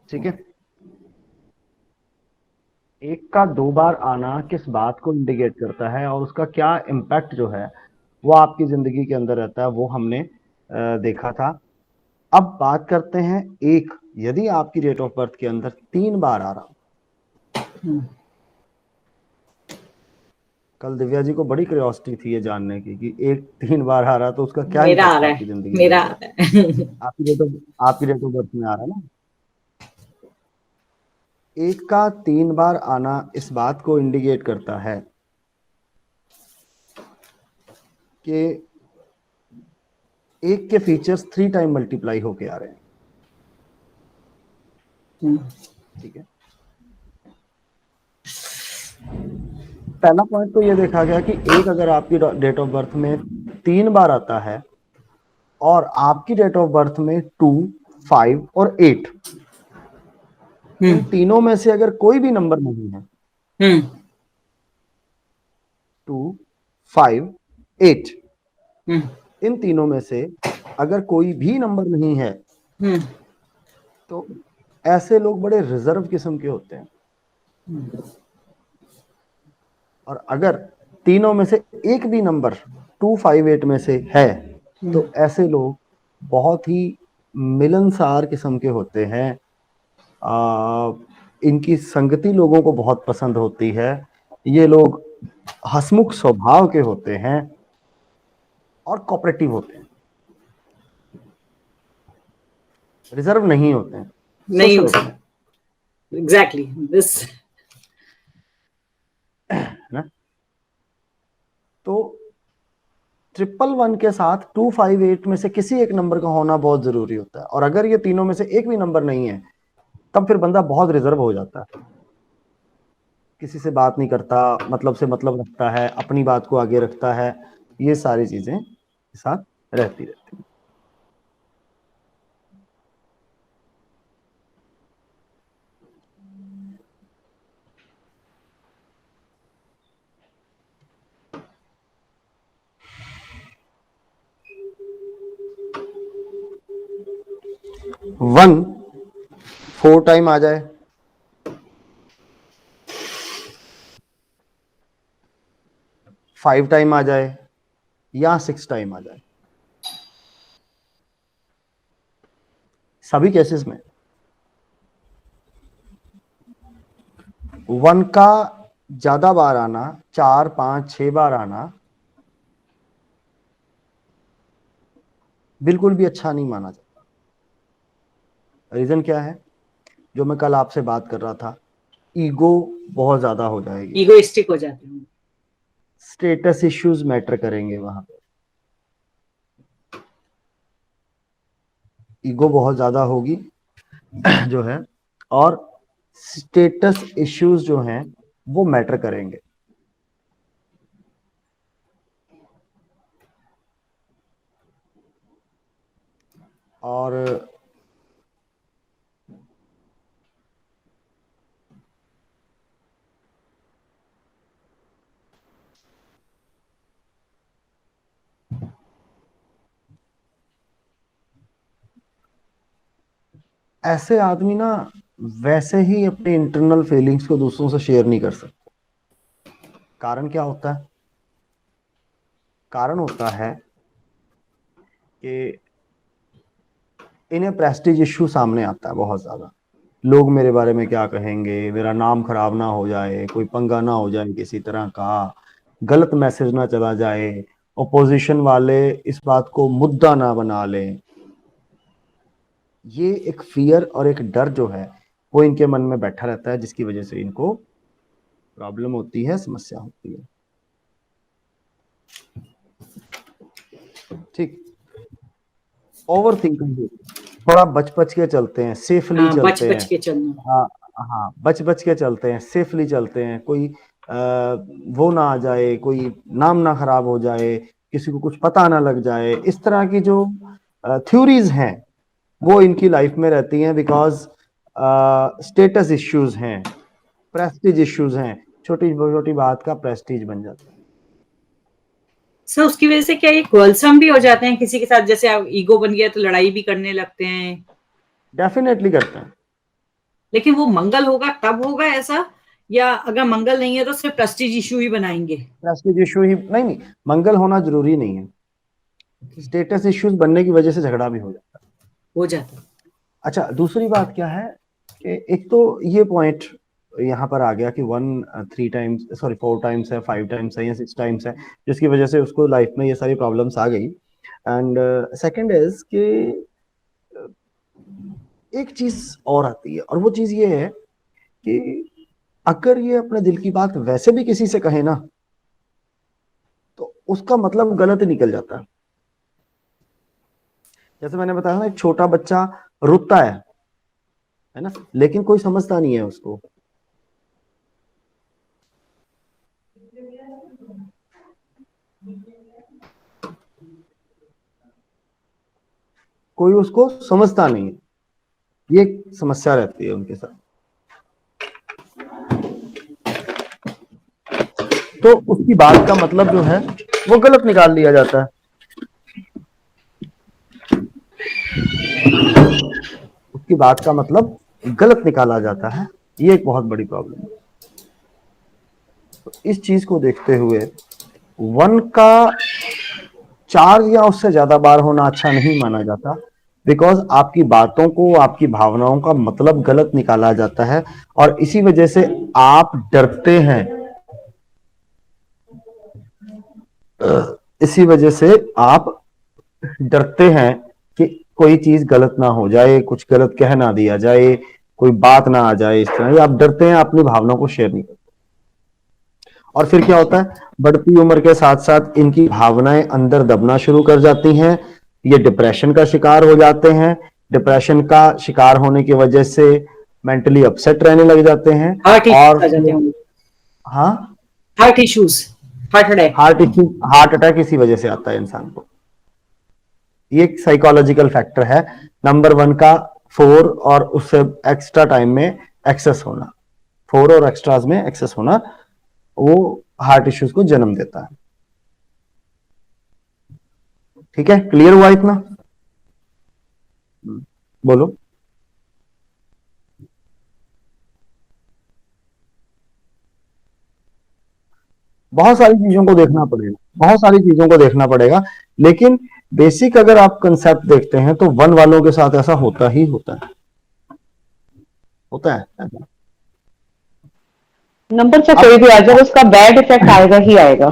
ठीक है। एक का दो बार आना किस बात को इंडिकेट करता है और उसका क्या इम्पैक्ट जो है वो आपकी जिंदगी के अंदर रहता है, वो हमने देखा था। अब बात करते हैं एक, यदि आपकी डेट ऑफ बर्थ के अंदर 3 बार आ रहा। कल दिव्या जी को बड़ी क्यूरियोसिटी थी ये जानने की कि एक 3 बार आ रहा तो उसका क्या मेरा आ इम्पैक्ट रहा आपकी है, जिंदगी में मेरा आ रहेगा। रहा है। आपकी डेट ऑफ बर्थ में आ रहा है ना। एक का 3 बार आना इस बात को इंडिकेट करता है कि एक के फीचर्स 3 टाइम मल्टीप्लाई होके आ रहे हैं। ठीक है। पहला पॉइंट तो ये देखा गया कि एक अगर आपकी डेट ऑफ बर्थ में 3 बार आता है और आपकी डेट ऑफ बर्थ में 2, 5 और 8, इन तीनों में से अगर कोई भी नंबर नहीं है, 2, 5, 8, इन तीनों में से अगर कोई भी नंबर नहीं है तो ऐसे लोग बड़े रिजर्व किस्म के होते हैं। और अगर तीनों में से एक भी नंबर 258 में से है तो ऐसे लोग बहुत ही मिलनसार किस्म के होते हैं। इनकी संगति लोगों को बहुत पसंद होती है। ये लोग हंसमुख स्वभाव के होते हैं और कोऑपरेटिव होते हैं, रिजर्व नहीं होते हैं, नहीं सोशल हो होते हैं। सकता। Exactly this. है ना। तो 111 के साथ 258 में से किसी एक नंबर का होना बहुत जरूरी होता है, और अगर ये तीनों में से एक भी नंबर नहीं है तब फिर बंदा बहुत रिजर्व हो जाता है, किसी से बात नहीं करता, मतलब से मतलब रखता है, अपनी बात को आगे रखता है। ये सारी चीजें साथ रहती रहती। 1 4 टाइम आ जाए, 5 टाइम आ जाए या 6 टाइम आ जाए, सभी केसेस में 1 का ज्यादा बार आना, 4, 5, 6 बार आना बिल्कुल भी अच्छा नहीं माना जाता। रीजन क्या है, जो मैं कल आपसे बात कर रहा था, ईगो बहुत ज्यादा हो जाएगी, ईगोइस्टिक हो जाते हैं। स्टेटस इश्यूज मैटर करेंगे वहां पे, ईगो बहुत ज्यादा होगी जो है, और स्टेटस इश्यूज जो हैं वो मैटर करेंगे। और ऐसे आदमी ना वैसे ही अपने इंटरनल फीलिंग्स को दूसरों से शेयर नहीं कर सकते। कारण क्या होता है, कारण होता है कि इन्हें प्रेस्टीज इश्यू सामने आता है बहुत ज्यादा। लोग मेरे बारे में क्या कहेंगे, मेरा नाम खराब ना हो जाए, कोई पंगा ना हो जाए किसी तरह का, गलत मैसेज ना चला जाए, ओपोजिशन वाले इस बात को मुद्दा ना बना लें। ये एक फियर और एक डर जो है वो इनके मन में बैठा रहता है, जिसकी वजह से इनको प्रॉब्लम होती है, समस्या होती है। ठीक। ओवर थिंकिंग, थोड़ा बच बच के चलते हैं, सेफली हाँ, बच चलते बच हैं। के चलना। हाँ। हाँ, बच बच के चलते हैं, सेफली चलते हैं, कोई वो ना आ जाए, कोई नाम ना खराब हो जाए, किसी को कुछ पता ना लग जाए, इस तरह की जो थ्योरीज हैं वो इनकी लाइफ में रहती हैं, बिकॉज स्टेटस इश्यूज हैं, प्रेस्टीज इश्यूज हैं, छोटी छोटी बात का प्रेस्टीज बन जाता है। सर उसकी वजह से क्या ये क्वेलसम भी हो जाते हैं किसी के साथ, जैसे ईगो बन गया तो लड़ाई भी करने लगते हैं। डेफिनेटली करते हैं। लेकिन वो मंगल होगा तब होगा ऐसा, या अगर मंगल नहीं है तो सिर्फ प्रेस्टीज इशू ही बनाएंगे? प्रेस्टीज इशू ही नहीं, मंगल होना जरूरी नहीं है, स्टेटस इश्यूज बनने की वजह से झगड़ा भी हो जाता है। हो जाता है। अच्छा, दूसरी बात क्या है कि एक तो ये पॉइंट यहाँ पर आ गया कि 4 टाइम्स है, 5 टाइम्स है या 6 टाइम्स है, जिसकी वजह से उसको लाइफ में ये सारी प्रॉब्लम्स आ गई। एंड सेकंड इज कि एक चीज और आती है, और वो चीज ये है कि अगर ये अपने दिल की बात वैसे भी किसी से कहे ना, तो उसका मतलब गलत निकल जाता है। जैसे मैंने बताया ना, एक छोटा बच्चा रोता है ना, लेकिन कोई समझता नहीं है उसको। कोई उसको समझता नहीं है, ये एक समस्या रहती है उनके साथ। तो उसकी बात का मतलब जो है वो गलत निकाल लिया जाता है, उसकी बात का मतलब गलत निकाला जाता है। ये एक बहुत बड़ी प्रॉब्लम है। तो इस चीज को देखते हुए 1 का 4 या उससे ज्यादा बार होना अच्छा नहीं माना जाता, बिकॉज आपकी बातों को, आपकी भावनाओं का मतलब गलत निकाला जाता है, और इसी वजह से आप डरते हैं। इसी वजह से आप डरते हैं कि कोई चीज गलत ना हो जाए, कुछ गलत कह ना दिया जाए, कोई बात ना आ जाए, इस तरह आप डरते हैं, अपनी भावनाओं को शेयर नहीं करते। और फिर क्या होता है, बढ़ती उम्र के साथ साथ इनकी भावनाएं अंदर दबना शुरू कर जाती हैं, ये डिप्रेशन का शिकार हो जाते हैं। डिप्रेशन का शिकार होने की वजह से मेंटली अपसेट रहने लग जाते हैं, हार्ट और इश्यूज आ जाते हैं। हाँ, heart issues, heart attack. Heart attack इसी वजह से आता है इंसान को। ये एक साइकोलॉजिकल फैक्टर है। नंबर 1 का 4 और उससे एक्स्ट्रा टाइम में एक्सेस होना, 4 और एक्स्ट्राज में एक्सेस होना, वो हार्ट इश्यूज को जन्म देता है। ठीक है, क्लियर हुआ इतना? बोलो। बहुत सारी चीजों को देखना पड़ेगा, बहुत सारी चीजों को देखना पड़ेगा, लेकिन बेसिक अगर आप कंसेप्ट देखते हैं तो 1 वालों के साथ ऐसा होता ही होता है। नंबर से कोई भी आ जाए उसका बैड इफेक्ट आएगा ही आएगा।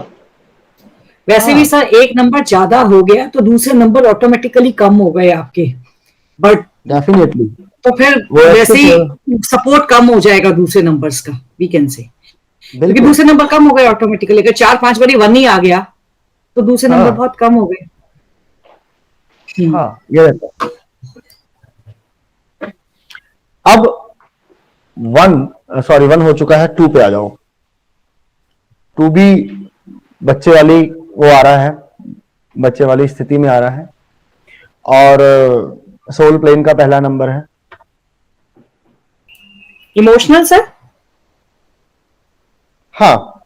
वैसे भी सर एक नंबर ज्यादा हो गया तो दूसरे नंबर ऑटोमेटिकली कम हो गए आपके, बट डेफिनेटली तो फिर वैसे ही सपोर्ट कम हो जाएगा दूसरे नंबर्स का, वी कैन से, क्योंकि दूसरे नंबर कम हो गए ऑटोमेटिकली। अगर 4-5 बारी 1 ही आ गया तो दूसरे नंबर बहुत कम हो गए। हाँ, ये रहता है। अब 1 हो चुका है, 2 पे आ जाओ। 2 भी बच्चे वाली वो आ रहा है, बच्चे वाली स्थिति में आ रहा है, और सोल प्लेन का पहला नंबर है। Emotional sir? हाँ,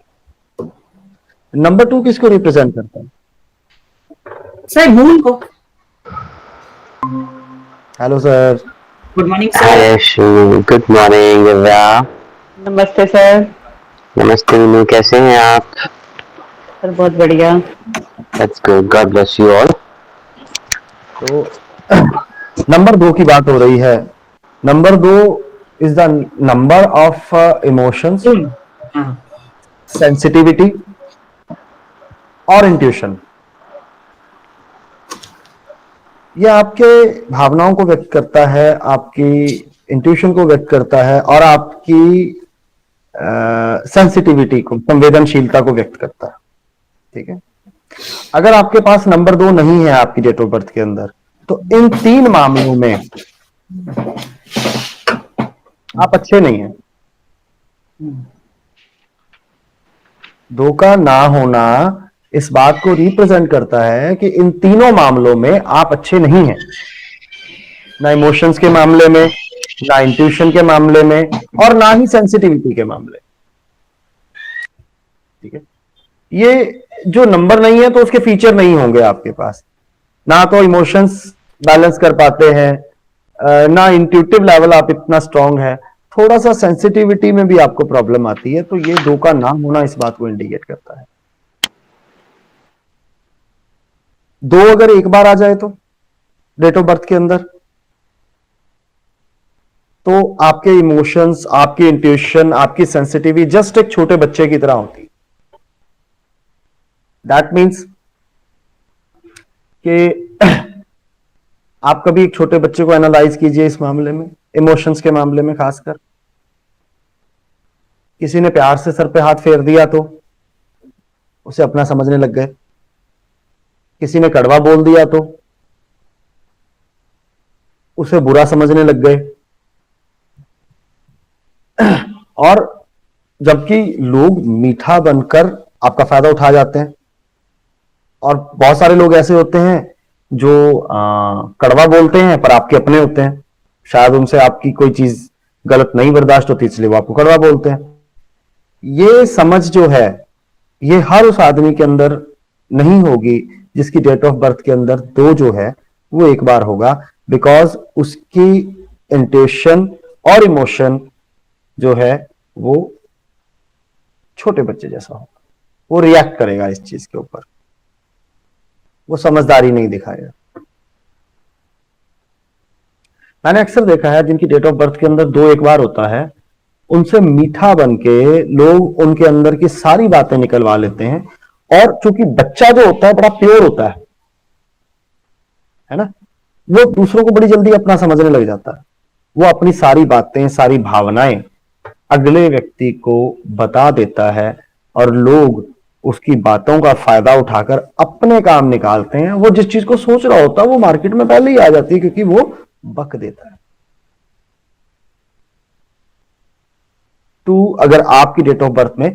नंबर 2 किसको रिप्रेजेंट करता है? सर मून को। Hello sir. Good morning Hi sir. Yashu, good morning Divya. नमस्ते सर। नमस्ते मीनू, कैसे हैं आप? सर बहुत बढ़िया। That's good, God bless you all. तो नंबर 2 की बात हो रही है। Number 2 is the number of emotions, sensitivity और इंट्यूशन। यह आपके भावनाओं को व्यक्त करता है, आपकी इंट्यूशन को व्यक्त करता है, और आपकी सेंसिटिविटी को, संवेदनशीलता को व्यक्त करता है। ठीक है, अगर आपके पास नंबर 2 नहीं है आपकी डेट ऑफ बर्थ के अंदर, तो इन 3 मामलों में आप अच्छे नहीं हैं। 2 का ना होना इस बात को रिप्रेजेंट करता है कि इन तीनों मामलों में आप अच्छे नहीं हैं, ना इमोशंस के मामले में, ना इंट्यूशन के मामले में, और ना ही सेंसिटिविटी के मामले। ठीक है, ये जो नंबर नहीं है तो उसके फीचर नहीं होंगे आपके पास। ना तो इमोशंस बैलेंस कर पाते हैं, ना इंट्यूटिव लेवल आप इतना स्ट्रांग है, थोड़ा सा सेंसिटिविटी में भी आपको प्रॉब्लम आती है, तो ये 2 का ना होना इस बात को इंडिकेट करता है। 2 अगर एक बार आ जाए तो डेट ऑफ बर्थ के अंदर, तो आपके इमोशंस, आपकी इंट्यूशन, आपकी सेंसिटिविटी जस्ट एक छोटे बच्चे की तरह होती है। दैट मीन्स कि आप कभी एक छोटे बच्चे को एनालाइज कीजिए इस मामले में, इमोशंस के मामले में खासकर। किसी ने प्यार से सर पे हाथ फेर दिया तो उसे अपना समझने लग गए, किसी ने कड़वा बोल दिया तो उसे बुरा समझने लग गए। और जबकि लोग मीठा बनकर आपका फायदा उठा जाते हैं, और बहुत सारे लोग ऐसे होते हैं जो कड़वा बोलते हैं पर आपके अपने होते हैं। शायद उनसे आपकी कोई चीज गलत नहीं बर्दाश्त होती, इसलिए वो आपको कड़वा बोलते हैं। ये समझ जो है, ये हर उस आदमी के अंदर नहीं होगी जिसकी डेट ऑफ बर्थ के अंदर 2 जो है वो एक बार होगा, बिकॉज उसकी इंट्यूशन और इमोशन जो है वो छोटे बच्चे जैसा होगा। वो रिएक्ट करेगा इस चीज के ऊपर, वो समझदारी नहीं दिखाएगा। मैंने अक्सर देखा है जिनकी डेट ऑफ बर्थ के अंदर 2 एक बार होता है, उनसे मीठा बन के लोग उनके अंदर की सारी बातें निकलवा लेते हैं। और चूंकि बच्चा जो होता है बड़ा प्योर होता है ना, वो दूसरों को बड़ी जल्दी अपना समझने लग जाता है। वो अपनी सारी बातें, सारी भावनाएं अगले व्यक्ति को बता देता है, और लोग उसकी बातों का फायदा उठाकर अपने काम निकालते हैं। वो जिस चीज को सोच रहा होता है वो मार्केट में पहले ही आ जाती है, क्योंकि वो बक देता है। 2 अगर आपकी डेट ऑफ बर्थ में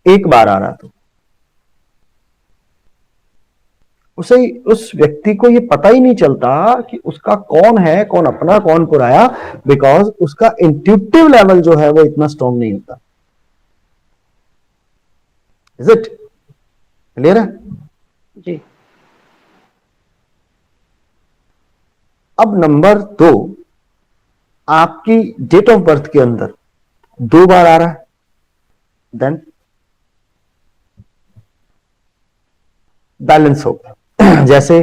एक बार आ रहा तो उसे, उस व्यक्ति को ये पता ही नहीं चलता कि उसका कौन है, कौन अपना, कौन पराया, बिकॉज उसका इंट्यूटिव लेवल जो है वो इतना स्ट्रांग नहीं होता। इज इट क्लियर है? जी। अब नंबर 2, आपकी डेट ऑफ बर्थ के अंदर 2 बार आ रहा है, देन बैलेंस होगा। जैसे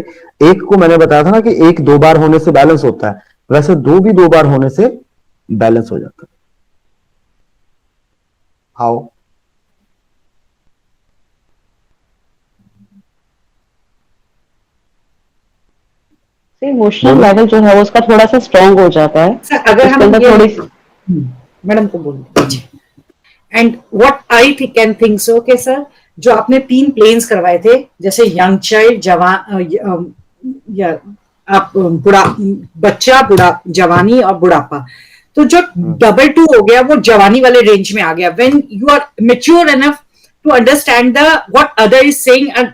एक को मैंने बताया था ना कि 1 2 बार होने से बैलेंस होता है, वैसे 2 भी 2 बार होने से बैलेंस हो जाता है। हाउ? इमोशनल लेवल जो है उसका थोड़ा सा स्ट्रांग हो जाता है। सर अगर उसके हम अंदर ये थोड़ी मैडम को बोल दीजिए। And what I can think so के सर, जो आपने 3 प्लेन्स करवाए थे, जैसे यंग चाइल्ड, जवान, या आप बुढ़ा, बच्चा, बुढ़ा, जवानी और बुढ़ापा, तो जो डबल 2 हो गया वो जवानी वाले रेंज में आ गया। When you are mature enough to understand the what other is saying, and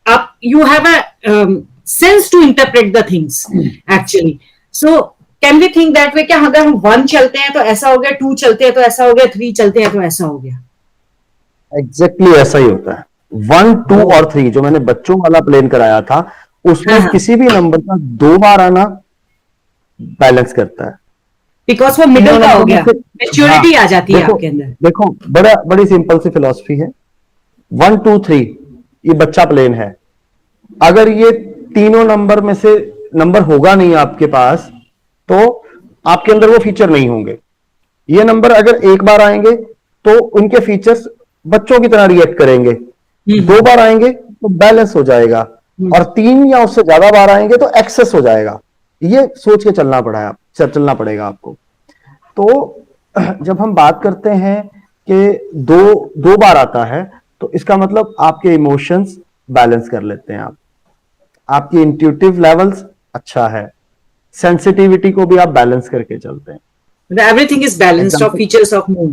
आप you have a sense to interpret the things actually. So can we think that way, क्या अगर हम 1 चलते हैं तो ऐसा हो गया, 2 चलते हैं तो ऐसा हो गया, 3 चलते हैं तो ऐसा हो गया? एग्जैक्टली ऐसा ही होता है। 1 2 और 3 जो मैंने बच्चों वाला प्लेन कराया था, उसमें किसी भी नंबर का 2 बार आना बैलेंस करता है, बिकॉज वो मिडिल का हो गया, मेच्योरिटी आ जाती है आपके अंदर। देखो बड़ी सिंपल सी फिलॉसफी है। 1 2 3 ये बच्चा प्लेन है। अगर ये तीनों नंबर में से नंबर होगा नहीं आपके पास, तो आपके अंदर वो फीचर नहीं होंगे। ये नंबर अगर एक बार आएंगे तो उनके फीचर्स बच्चों की तरह रिएक्ट करेंगे, 2 बार आएंगे तो बैलेंस हो जाएगा, और 3 या उससे ज्यादा बार आएंगे तो एक्सेस हो जाएगा। ये सोच के चलना पड़ेगा आपको। तो जब हम बात करते हैं कि 2 बार आता है, तो इसका मतलब आपके इमोशंस बैलेंस कर लेते हैं आप, आपकी इंट्यूटिव लेवल्स अच्छा है, सेंसिटिविटी को भी आप बैलेंस करके चलते हैं। Everything is balanced of features of moon.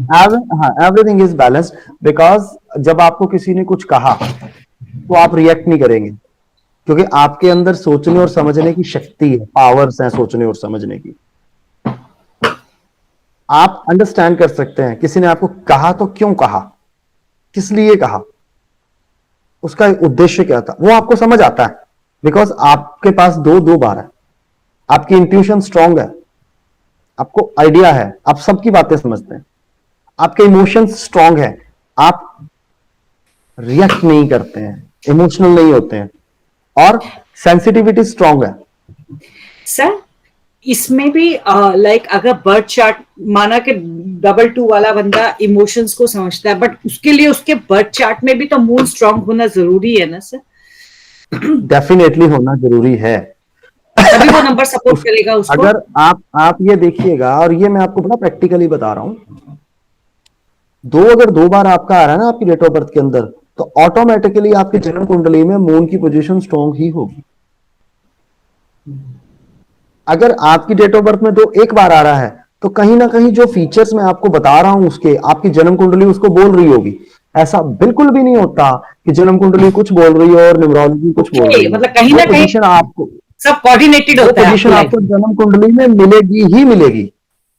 Everything is balanced, because जब आपको किसी ने कुछ कहा तो आप रिएक्ट नहीं करेंगे, क्योंकि आपके अंदर सोचने और समझने की शक्ति है, पावर्स हैं सोचने और समझने की। आप अंडरस्टैंड कर सकते हैं किसी ने आपको कहा तो क्यों कहा, किस लिए कहा, उसका उद्देश्य क्या था, वो आपको समझ आता है, बिकॉज आपके पास 2 बार है, आपकी इंट्यूशन स्ट्रांग है, आपको आइडिया है, आप सबकी बातें समझते हैं, आपके इमोशंस स्ट्रांग है, आप रिएक्ट नहीं करते हैं, इमोशनल नहीं होते हैं, और सेंसिटिविटी स्ट्रांग है। सर इसमें भी लाइक अगर बर्थ चार्ट माना कि 2 वाला बंदा इमोशंस को समझता है, बट उसके लिए उसके बर्थ चार्ट में भी तो मून स्ट्रांग होना जरूरी है ना सर? डेफिनेटली होना जरूरी है, तभी वो नंबर सपोर्ट करेगा उसको। अगर आप ये देखिएगा, और ये मैं आपको बड़ा प्रैक्टिकली बता रहा हूं, अगर 2 बार आपका आ रहा है ना आपकी डेट ऑफ बर्थ के अंदर, तो ऑटोमेटिकली आपकी जन्म कुंडली में मून की पोजीशन स्ट्रांग ही होगी। अगर आपकी डेट ऑफ बर्थ में 2 एक बार आ रहा है, तो कहीं ना कहीं जो फीचर्स मैं आपको बता रहा हूं उसके, आपकी जन्म कुंडली उसको बोल रही होगी। ऐसा बिल्कुल भी नहीं होता कि जन्म कुंडली कुछ बोल रही है और न्यूमरोलॉजी कुछ बोल रही है। मतलब कहीं ना कहीं आपको सब कोऑर्डिनेटेड होता है, पोजीशन आपको जन्म कुंडली में मिलेगी ही मिलेगी,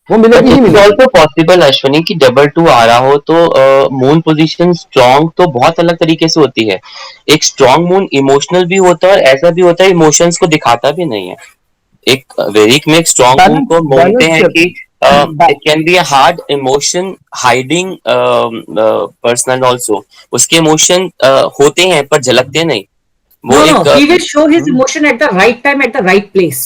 वो मिलेगी ही इट्स मिलेगी। ऑल्सो पॉसिबल अश्विनी की 2 आ रहा हो तो मून पोजीशन स्ट्रांग तो बहुत अलग तरीके से होती है। एक स्ट्रांग मून इमोशनल भी होता है और ऐसा भी होता है इमोशंस को दिखाता भी नहीं है। एक वैदिक में एक स्ट्रांग मून को बोलते हैं कि it can be a hard emotion hiding personal also. उसके इमोशन होते हैं पर झलकते नहीं। वो he will show his emotion at the right time at the right place.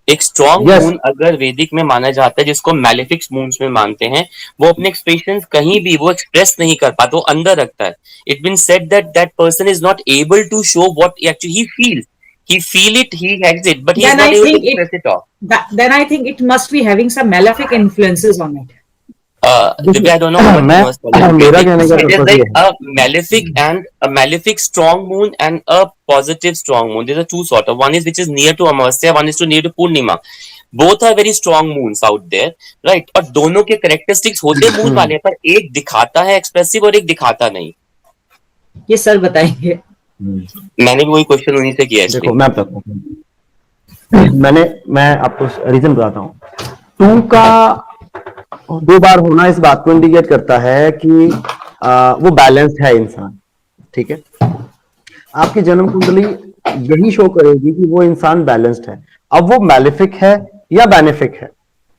एक स्ट्रॉन्ग Yes. मून अगर वैदिक में माना जाता है, जिसको मैलेफिक मून्स में मानते हैं, वो अपने एक्सप्रेशंस कहीं भी वो एक्सप्रेस नहीं कर पाता, वो अंदर रखता है। It been said that that person is not able to show what actually he feels. He feel it, he has it, but he is Then not I able to think express it all. then I think it must be having some malefic influences on it. Divya, I don't know what मैं you must call it. मेरा कहने का It is purpose ये like है, a malefic and a malefic strong moon and a positive strong moon. There are two sort of. One is which is near to Amasya, one is to near to Purnima. Both are very strong moons out there, right? और दोनों के characteristics होते moon वाले, पर एक दिखाता है expressive और एक दिखाता नहीं। ये सर बताएंगे। मैंने भी वही क्वेश्चन उन्हीं से किया। देखो मैं बताता हूँ, मैं आपको रीजन बताता हूँ। 2 का 2 बार होना इस बात को इंडिकेट करता है कि वो बैलेंस्ड है इंसान, ठीक है। आपकी जन्म कुंडली यही शो करेगी कि वो इंसान बैलेंस्ड है। अब वो मैलेफिक है या बेनिफिक है,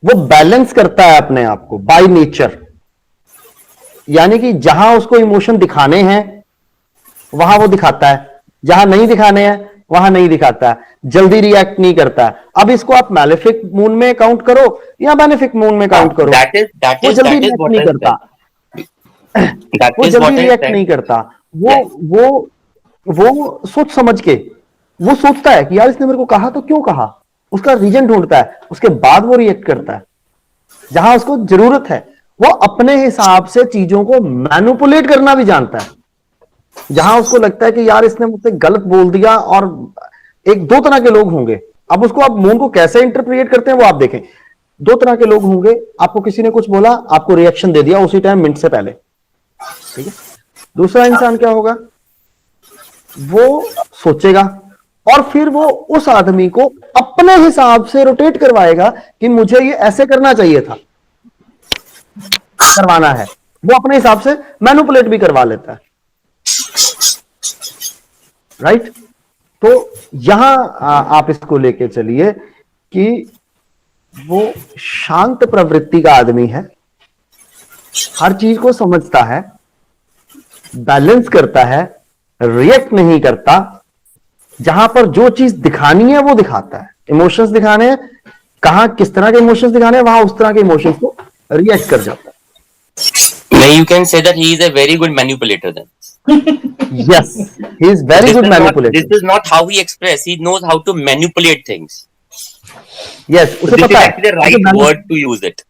वो बैलेंस करता है अपने आप को बाय नेचर। यानी कि जहां उसको इमोशन दिखाने हैं वहां वो दिखाता है, जहां नहीं दिखाने हैं वहां नहीं दिखाता है, जल्दी रिएक्ट नहीं करता है। अब इसको आप मैलेफिक मून में काउंट करो या बेनिफिक मून में काउंट करो, वो जल्दी रिएक्ट नहीं करता, वो जल्दी रिएक्ट नहीं करता। वो सोच समझ के वो सोचता है कि यार इसने मेरे को कहा तो क्यों कहा, उसका रीजन ढूंढता है, उसके बाद वो रिएक्ट करता है। जहां उसको जरूरत है वो अपने हिसाब से चीजों को मैनिपुलेट करना भी जानता है। जहां उसको लगता है कि यार इसने मुझसे गलत बोल दिया, और 1-2 तरह के लोग होंगे। अब उसको आप मून को कैसे इंटरप्रिएट करते हैं वो आप देखें। 2 तरह के लोग होंगे, आपको किसी ने कुछ बोला, आपको रिएक्शन दे दिया उसी टाइम, मिनट से पहले, ठीक है। दूसरा इंसान क्या होगा, वो सोचेगा और फिर वो उस आदमी को अपने हिसाब से रोटेट करवाएगा कि मुझे ये ऐसे करना चाहिए था, करवाना है। वो अपने हिसाब से मैनिपुलेट भी करवा लेता है, राइट। तो यहां आप इसको लेके चलिए कि वो शांत प्रवृत्ति का आदमी है, हर चीज को समझता है, बैलेंस करता है, रिएक्ट नहीं करता। जहां पर जो चीज दिखानी है वो दिखाता है। इमोशंस दिखाने हैं, कहां किस तरह के इमोशंस दिखाने हैं, वहां उस तरह के इमोशंस को रिएक्ट कर जाता है। You can say that he is a very good manipulator then. Yes, he is very good manipulator. This is not how he express. He knows how to manipulate things. Yes, So उसे this is पता है actually the right word to use it.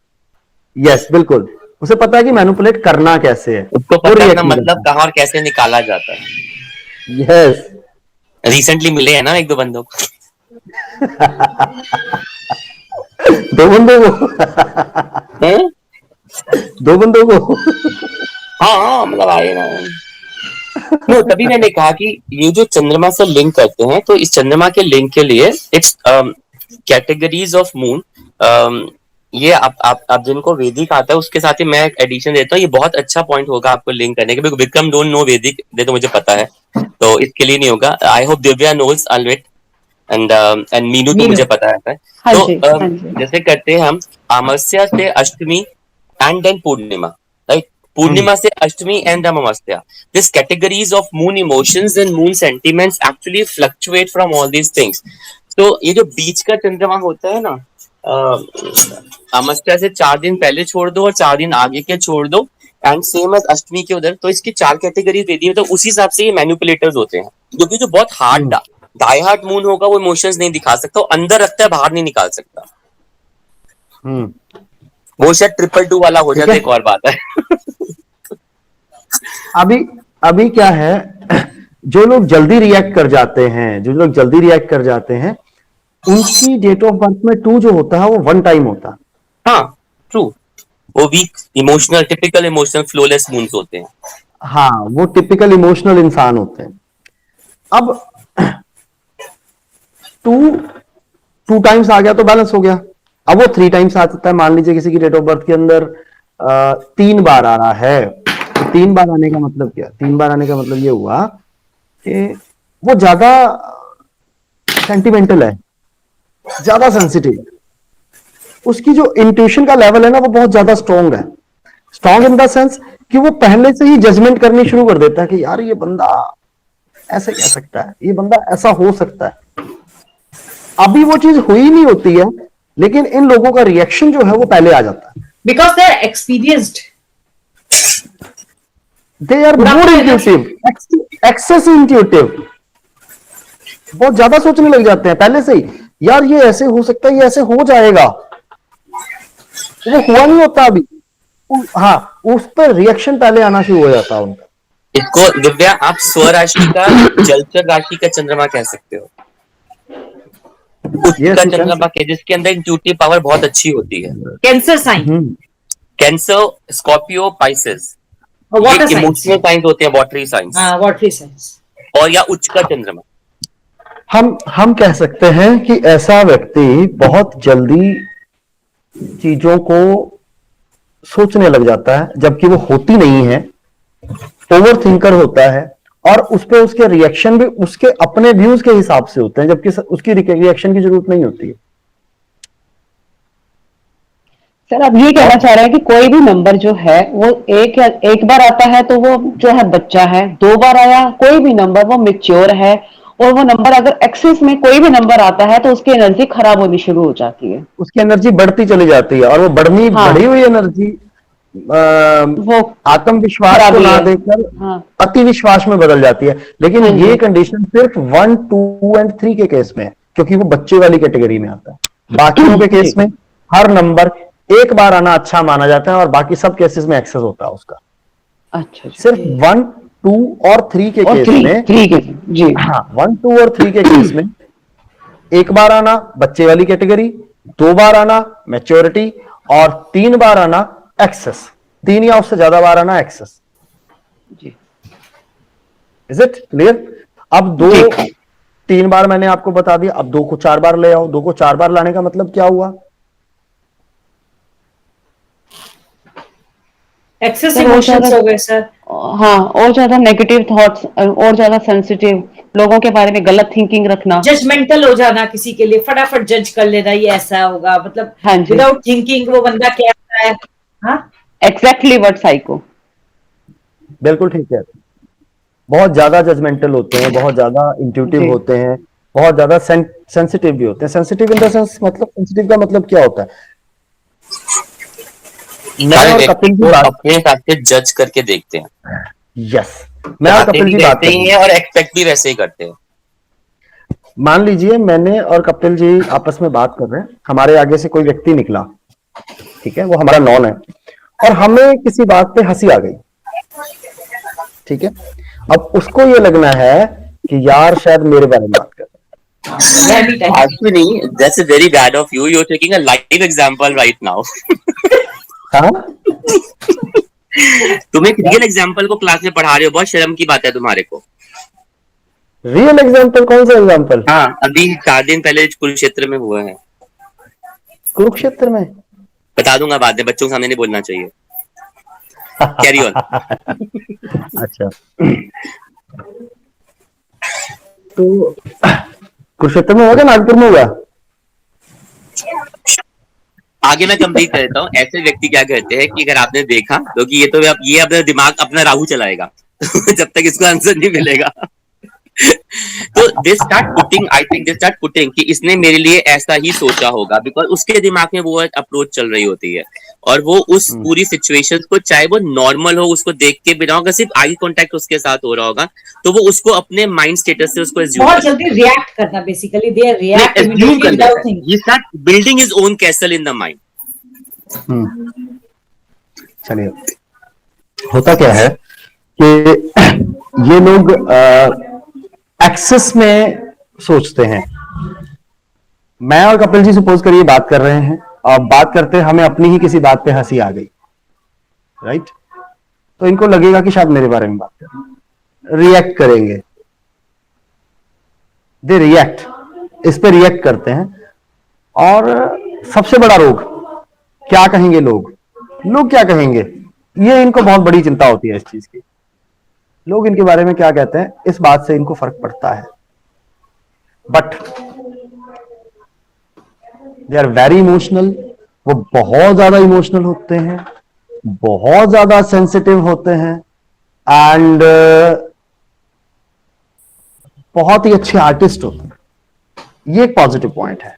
Yes बिल्कुल, उसे पता है कि manipulate करना कैसे है, उसको पता है ना मतलब कहाँ और कैसे निकाला जाता है। यस रिसेंटली मिले हैं ना 1-2 बंदों को। 2 बंदों को हैं? 2 बंदों को हाँ मतलब आए ना। no, तभी मैंने कहा कि ये जो चंद्रमा से लिंक करते हैं, तो इस चंद्रमा के लिंक के लिए एक कैटेगरीज ऑफ मून, ये आप जिनको वैदिक आता है उसके साथ ही मैं एक एडिशन देता हूँ। ये बहुत अच्छा पॉइंट होगा आपको लिंक करने के, विक्रम डोंट नो वैदिक, दे तो मुझे पता है, तो इसके लिए नहीं होगा। I hope Divya knows already. And Meenu तो मीनू। मुझे पता है। हाँ तो जी, हाँ जी। जैसे करते हैं हम अमावस्या से अष्टमी एंड देन पूर्णिमा, राइट? पूर्णिमा से अष्टमी and Amavasya, this categories of moon emotions and moon sentiments actually fluctuate from all these things. तो ये जो बीच का चंद्रमा होता है ना, अमावस्या से 4 दिन पहले छोड़ दो और 4 दिन आगे के छोड़ दो, एंड सेम एज अष्टमी के उधर, तो इसकी 4 कैटेगरीज दे दी है। तो उसी हिसाब से ये मैनिपुलेटर्स होते हैं, क्योंकि जो बहुत हार्ड डाई हार्ड मून होगा वो इमोशंस नहीं दिखा सकता, वो अंदर रखता है, बाहर नहीं निकाल सकता। वो शायद 222 वाला हो ठीक जाता, है। एक और बात है। अभी अभी क्या है, जो लोग जल्दी रिएक्ट कर जाते हैं, जो लोग जल्दी रिएक्ट कर जाते हैं, उनकी डेट ऑफ बर्थ में 2 जो होता है वो 1 टाइम होता है। हाँ, ट्रू। वो weak emotional, typical emotional flawless moons होते हैं। हाँ, वो टिपिकल इमोशनल इंसान होते हैं। अब 2 टाइम्स आ गया तो बैलेंस हो गया। अब वो 3 टाइम्स आ सकता है। मान लीजिए किसी की डेट ऑफ बर्थ के अंदर 3 बार आ रहा है, तो 3 बार आने का मतलब क्या? 3 बार आने का मतलब ये हुआ कि वो ज्यादा सेंटिमेंटल है, ज्यादा सेंसिटिव है। उसकी जो इंट्यूशन का लेवल है ना, वो बहुत ज्यादा स्ट्रांग है। स्ट्रांग इन द सेंस कि वो पहले से ही जजमेंट करनी शुरू कर देता है कि यार ये बंदा ऐसे कह सकता है, ये बंदा ऐसा हो सकता है। अभी वो चीज हुई नहीं होती है, लेकिन इन लोगों का रिएक्शन जो है वो पहले आ जाता है। Because they are experienced. They are more intuitive, excess intuitive, बहुत ज्यादा सोचने लग जाते हैं पहले से ही। यार ये ऐसे हो सकता है, ये ऐसे हो जाएगा, वो हुआ नहीं होता अभी। हाँ, उस पर रिएक्शन पहले आना शुरू हो जाता है उनका। इसको दिव्या आप स्वराशि का जलचर राशि का चंद्रमा कह सकते हो, उसका चंद्रमा के जिसके अंदर इंट्यूटिव पावर बहुत अच्छी होती है। Cancer sign, Cancer, Scorpio, Pisces, water ये साइंस, इमोशनल साइंस होते हैं, वाटरी साइंस। Watery science. और या उच्च का चंद्रमा। हम कह सकते हैं कि ऐसा व्यक्ति बहुत जल्दी चीजों को सोचने लग जाता है, जबकि वो होती नहीं है। ओवर थिंकर होता है, और उस पे उसके रिएक्शन भी उसके अपने व्यूज के हिसाब से होते हैं, जबकि उसकी रिएक्शन की जरूरत नहीं होती है। सर आप ये कहना चाह रहे हैं कि कोई भी नंबर जो है वो एक बार आता है तो वो जो है बच्चा है, 2 बार आया कोई भी नंबर वो मेच्योर है, और वो नंबर अगर एक्सेस में कोई भी नंबर आता है तो उसकी एनर्जी खराब होनी शुरू हो जाती है। उसकी एनर्जी बढ़ती चली जाती है, और वो बढ़ी हुई एनर्जी वो आत्मविश्वास को ना देकर अति विश्वास में बदल जाती है। लेकिन ये कंडीशन सिर्फ 1, 2 एंड 3 के केस में है, क्योंकि वो बच्चे वाली कैटेगरी में आता है। बाकियों के केस में हर नंबर एक बार आना अच्छा माना जाता है, और बाकी सब केसेस में एक्सेस होता है उसका। अच्छा, सिर्फ 1, 2 और 3 के केस में, जी हाँ, 1, 2 और 3 के केस में एक बार आना बच्चे वाली कैटेगरी, 2 बार आना मैच्योरिटी, और 3 बार आना एक्सेस। 3 या उससे ज्यादा बार आना एक्सेस। जी, इज इट क्लियर? अब 3 बार मैंने आपको बता दिया, अब 2 को 4 बार ले आओ। 2 को 4 बार लाने का मतलब क्या हुआ? एक्सेस इमोशंस हो गए सर। हाँ, और ज्यादा नेगेटिव थॉट्स, और ज्यादा सेंसिटिव, लोगों के बारे में गलत थिंकिंग रखना, जजमेंटल हो जाना, किसी के लिए फटाफट जज कर लेना, ये ऐसा होगा, मतलब हाँ जी, विदाउट थिंकिंग वो बंदा क्या है। हाँ, एग्जैक्टली व्हाट साइको। बिल्कुल ठीक है। बहुत ज्यादा जजमेंटल होते हैं, बहुत ज्यादा इंट्यूटिव जी, होते हैं, बहुत ज्यादा सेंसिटिव भी होते हैं। सेंसिटिव इन द सेंस, मतलब सेंसिटिव का मतलब क्या होता है? मैं और कपिल की बात, अपने हिसाब से जज करके देखते हैं। यस, मैं और कपिल की बात करते ही हैं और एक्सपेक्ट भी वैसे ही करते हैं। मान लीजिए मैंने और कपिल जी आपस में बात कर रहे हैं, हमारे आगे से कोई व्यक्ति निकला, ठीक है, वो हमारा नॉन है, और हमें किसी बात पे हंसी आ गई, ठीक है। अब उसको ये लगना है कि यार शायद मेरे बारे में बात कर रहे हैं। Actually, that's a very bad of you. You're taking a live example right now. हाँ, तुम एक रियल एग्जाम्पल को क्लास में पढ़ा रहे हो, बहुत शर्म की बात है तुम्हारे को। Real example? कौन सा एग्जाम्पल? हाँ, अभी 4 दिन पहले कुरुक्षेत्र में हुआ है। कुरुक्षेत्र में? बता दूंगा बाद में, बच्चों के सामने नहीं बोलना चाहिए। Carry on. अच्छा, तो कुरुक्षेत्र में होगा, नागपुर में होगा? आगे मैं कंप्लीट करता हूँ। ऐसे व्यक्ति क्या करते हैं कि अगर आपने देखा तो कि ये अपना दिमाग अपना राहु चलाएगा जब तक इसको आंसर नहीं मिलेगा। तो they start putting, I think they start putting कि इसने मेरे लिए ऐसा ही सोचा होगा, बिकॉज उसके दिमाग में वो अप्रोच चल रही होती है और वो उस पूरी सिचुएशन को, चाहे वो नॉर्मल हो, उसको देख के बिना होगा, सिर्फ आई कांटेक्ट उसके साथ हो रहा होगा, तो वो उसको अपने माइंड स्टेटस से उसको बहुत जल्दी रिएक्ट करना, basically they react assume without thinking. He start building his own castle in the mind. चलिए, होता क्या है कि ये लोग एक्सेस में सोचते हैं। मैं और कपिल जी सपोज करिए बात कर रहे हैं और बात करते हमें अपनी ही किसी बात पे हंसी आ गई, राइट? तो इनको लगेगा कि शायद मेरे बारे में बात कर रहे हैं, रिएक्ट करेंगे, दे रिएक्ट, इस पे रिएक्ट करते हैं। और सबसे बड़ा रोग, क्या कहेंगे लोग, लोग क्या कहेंगे, ये इनको बहुत बड़ी चिंता होती है इस चीज की। लोग इनके बारे में क्या कहते हैं, इस बात से इनको फर्क पड़ता है। But they are very emotional, वो बहुत ज्यादा इमोशनल होते हैं, बहुत ज्यादा सेंसिटिव होते हैं, एंड बहुत ही अच्छे आर्टिस्ट होते हैं। ये एक पॉजिटिव पॉइंट है।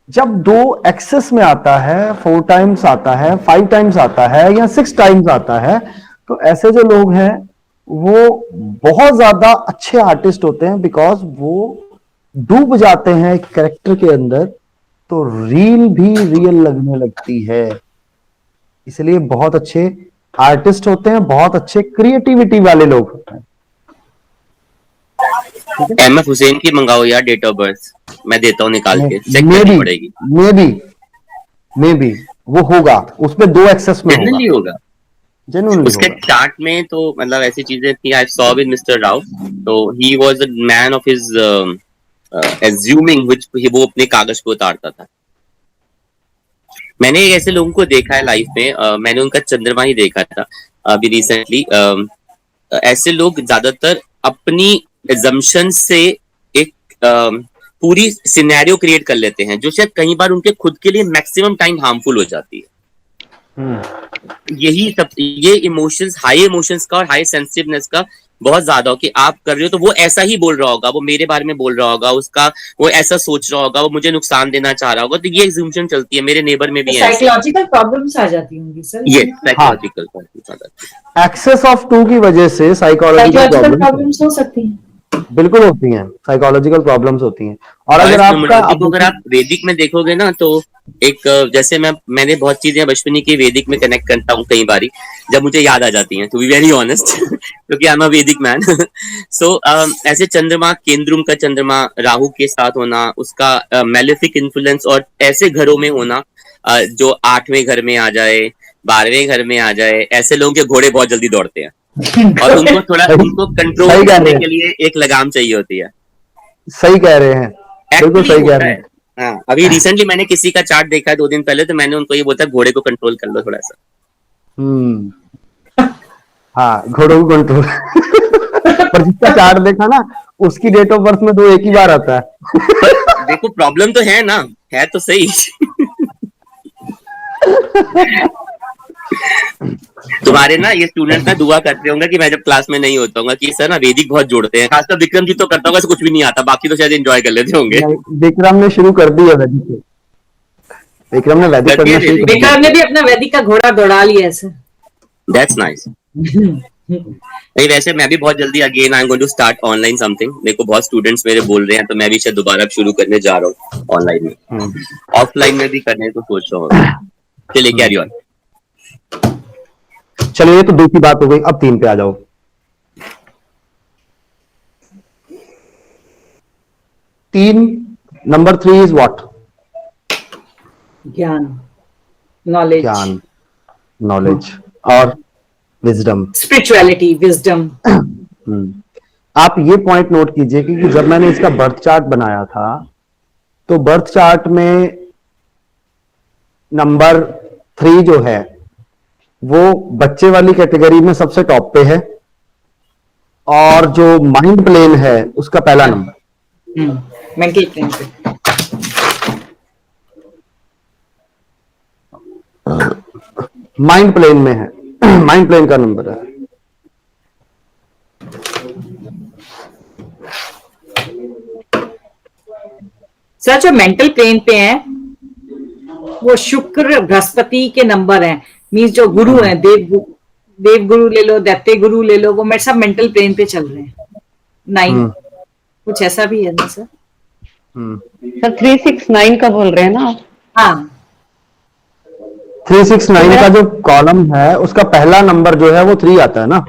जब 2 एक्सेस में आता है, 4 टाइम्स आता है, 5 टाइम्स आता है या 6 टाइम्स आता है, तो ऐसे जो लोग हैं वो बहुत ज्यादा अच्छे आर्टिस्ट होते हैं, बिकॉज वो डूब जाते हैं कैरेक्टर के अंदर, तो रील भी रियल लगने लगती है। इसलिए बहुत अच्छे आर्टिस्ट होते हैं, बहुत अच्छे क्रिएटिविटी वाले लोग होते हैं। एमएफ हुसैन की मंगाओ यार डेट ऑफ बर्थ, मैं देता हूँ निकाल के, चेक करनी पड़ेगी। मे बी वो होगा, उसमें 2 एक्सेस में जनरली होगा, जेन्युइनली उसके चार्ट में तो मतलब ऐसी चीजें थी। I saw with mister Rao, तो he was a man of his assuming, which वो अपने कागज पे उतारता था। मैंने ऐसे लोगों को देखा है लाइफ में, मैंने उनका चंद्रमा ही देखा था अभी रिसेंटली। ऐसे लोग ज्यादातर अपनी एजम्पशन से एक पूरी सिनेरियो क्रिएट कर लेते हैं, जो शायद कई बार उनके खुद के लिए मैक्सिमम टाइम हार्मफुल हो जाती है। यही सब, ये इमोशंस, हाई इमोशंस का और हाई सेंसिटिवनेस का बहुत ज्यादा हो कि आप कर रहे हो तो वो ऐसा ही बोल रहा होगा, वो मेरे बारे में बोल रहा होगा, उसका वो ऐसा सोच रहा होगा, वो मुझे नुकसान देना चाह रहा होगा। तो ये एज्यूम्पशन चलती है, मेरे नेबर में भी है। साइकोलॉजिकल प्रॉब्लम्स आ जाती होंगी सर। ये साइकोलॉजिकल प्रॉब्लम्स आ जाती है। एक्सेस ऑफ 2 की वजह से साइकोलॉजिकल प्रॉब्लम्स हो सकती हैं, बिल्कुल होती हैं, साइकोलॉजिकल प्रॉब्लम्स होती हैं। और अगर आप वैदिक में देखोगे ना, तो एक जैसे मैंने बहुत चीजें बचपन की वैदिक में कनेक्ट करता हूँ कई बारी, जब मुझे याद आ जाती हैं, टू बी वेरी ऑनेस्ट, क्योंकि आई एम अ वैदिक मैन। सो ऐसे चंद्रमा, केंद्रुम का चंद्रमा राहु के साथ होना, उसका मैलेफिक इन्फ्लुएंस, और ऐसे घरों में होना जो 8वें घर में आ जाए, 12वें घर में आ जाए, ऐसे लोगों के घोड़े बहुत जल्दी दौड़ते हैं और उनको कंट्रोल करने के लिए एक लगाम चाहिए होती है। सही कह रहे हैं, बिल्कुल सही कह रहे हैं। हाँ, अभी रिसेंटली मैंने किसी का चार्ट देखा है 2 दिन पहले, तो मैंने उनको ये बोला घोड़े को कंट्रोल कर लो थोड़ा सा। हाँ, घोड़ों को कंट्रोल पर जिसका चार्ट देखा ना, उसकी डेट ऑफ बर्थ में 2 एक ही बार आता है। देखो प्रॉब्लम तो है ना, है तो सही। तुम्हारे ना ये स्टूडेंट ना दुआ करते होंगे कि मैं जब क्लास में नहीं होता हूँ कि सर ना वैदिक बहुत जोड़ते हैं, खासकर विक्रम जी तो करता होगा, कुछ भी नहीं आता, बाकी तो शायद एंजॉय कर लेते होंगे। विक्रम ने शुरू कर दी है वैदिक, विक्रम ने वैदिक करना शुरू कर दिया। विक्रम ने भी अपना वैदिक का घोड़ा दौड़ा लिया है सर। That's nice. नहीं, वैसे मैं भी बहुत जल्दी again I am going to start online something. मेरे को बहुत स्टूडेंट्स मेरे बोल रहे हैं, तो मैं भी शायद दोबारा शुरू करने जा रहा हूँ ऑनलाइन में। ऑफलाइन में भी करने को सोच रहा हूँ। चलिए कैरी ऑन। चलिए, ये तो 2 की बात हो गई, अब 3 पे आ जाओ। 3 नंबर 3 इज व्हाट? ज्ञान, नॉलेज। ज्ञान, नॉलेज और विजडम, स्पिरिचुअलिटी, विजडम। आप ये पॉइंट नोट कीजिए कि जब मैंने इसका बर्थ चार्ट बनाया था, तो बर्थ चार्ट में नंबर 3 जो है वो बच्चे वाली कैटेगरी में सबसे टॉप पे है, और जो माइंड प्लेन है उसका पहला नंबर। मेंटल प्लेन पे। माइंड प्लेन में है, माइंड प्लेन का नंबर है। सर जो मेंटल प्लेन पे है वो शुक्र बृहस्पति के नंबर हैं, मीन्स जो गुरु हैं, देव गुरु ले लो, दैत्य गुरु ले लो, वो मेरे सब मेंटल प्लेन पे चल रहे हैं। 9 कुछ ऐसा भी है ना सर? सर 369 का बोल रहे हैं ना आप? हाँ 369 का जो कॉलम है उसका पहला नंबर जो है वो 3 आता है ना।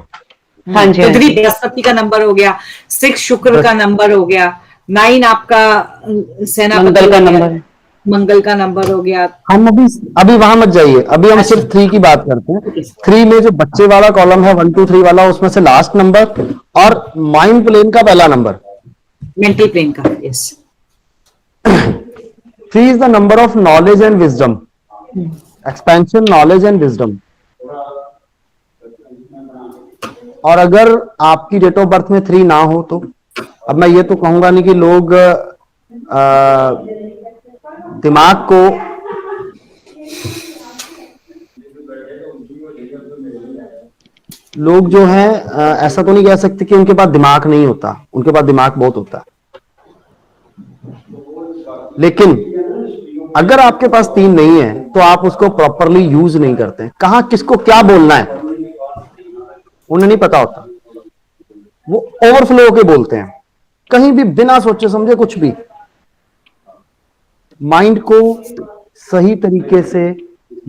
हाँ जी, तो हाँ 3 जी। बृहस्पति का नंबर हो गया, 6 शुक्र का नंबर हो गया, 9 आपका सेनापति मंगल का हो गया, नंबर है। मंगल का नंबर हो गया। हम अभी वहां मत जाइए, अभी हम अच्छा। सिर्फ 3 की बात करते हैं। Okay. 3 में जो बच्चे वाला कॉलम है 1 2 3 वाला, उसमें से लास्ट नंबर और माइंड प्लेन का पहला नंबर। मेंटल प्लेन का, yes. 3 is the number of knowledge and wisdom, expansion, knowledge and wisdom. और अगर आपकी डेट ऑफ बर्थ में 3 ना हो तो, अब मैं ये तो कहूंगा नहीं कि लोग दिमाग को लोग जो है ऐसा तो नहीं कह सकते कि उनके पास दिमाग नहीं होता, उनके पास दिमाग बहुत होता है। लेकिन अगर आपके पास 3 नहीं है तो आप उसको प्रॉपरली यूज नहीं करते। कहां किसको क्या बोलना है उन्हें नहीं पता होता, वो ओवरफ्लो होके बोलते हैं कहीं भी बिना सोचे समझे कुछ भी। माइंड को सही तरीके से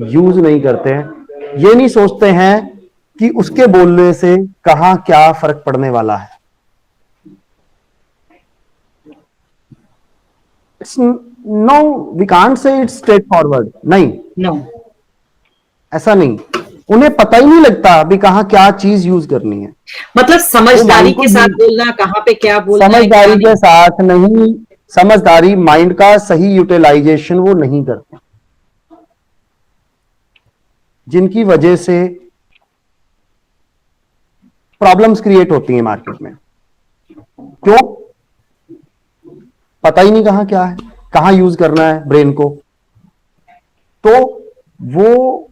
यूज नहीं करते हैं, ये नहीं सोचते हैं कि उसके बोलने से कहां क्या फर्क पड़ने वाला है। It's no, we can't say it's straightforward, नहीं, नो, ऐसा नहीं। उन्हें पता ही नहीं लगता अभी कहां क्या चीज यूज करनी है। मतलब समझदारी वो के साथ बोलना, कहाँ पे क्या बोलना है, क्या समझदारी नहीं। के साथ नहीं, समझदारी माइंड का सही यूटिलाइजेशन वो नहीं करते, जिनकी वजह से प्रॉब्लम्स क्रिएट होती हैं मार्केट में। क्यों? पता ही नहीं कहां क्या है, कहां यूज करना है ब्रेन को, तो वो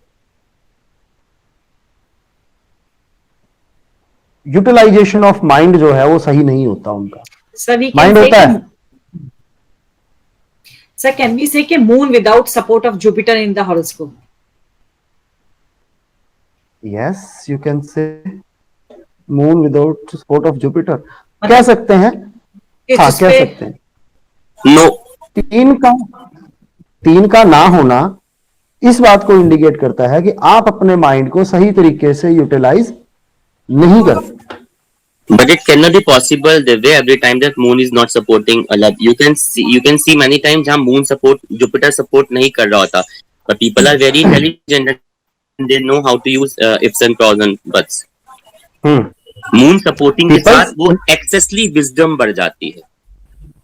यूटिलाइजेशन ऑफ माइंड जो है वो सही नहीं होता उनका। सर माइंड होता है, सर कैन वी से moon without support of Jupiter in the horoscope? Yes you can say moon without support of Jupiter, कह सकते हैं। हाँ कह सकते हैं। नो, 3 का ना होना इस बात को इंडिकेट करता है कि आप अपने माइंड को सही तरीके से यूटिलाइज नहीं करते। but it cannot be possible the way every time that moon is not supporting a lot. You can see many times जहाँ moon support Jupiter support नहीं कर रहा होता, but people are very intelligent and they know how to use ifs and pros and buts. Moon supporting के साथ वो एक्सेसली wisdom बढ़ जाती है।